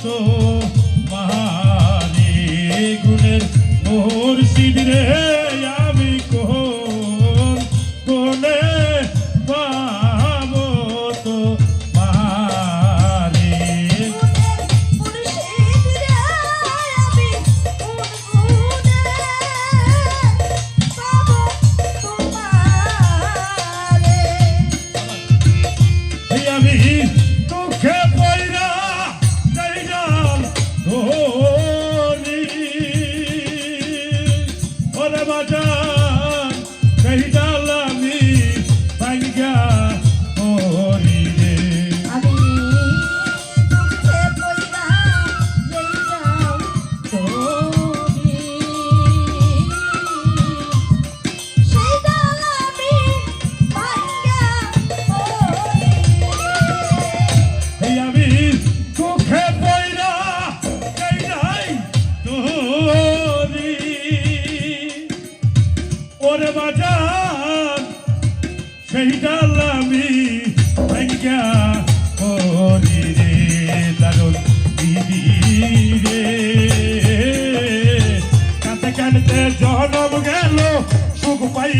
তো মারি গুণের মুর্শিদ রে আমি কোন কোনে পাবো তো মারি মুর্শিদ রে আমি কোন গুণে পাবো তোমারে আমি দুঃখে পয়রা যাইলাম ধরি ওরে বাজান সেই ডাল আমি ভাঙ্গা ধরি রে আমি দুঃখে পয়রা যাইলাম তোরি সেই ডাল আমি ভাঙ্গা ধরি এই আমি দুঃখে পয়রা যাইলাই ধরি ওরে বাজান সেই ডাল আমি ভাঙ্গা ধরি রে দারুণ দিদি রে কাঁদতে কাঁদতে জনম গেল সুখ পাই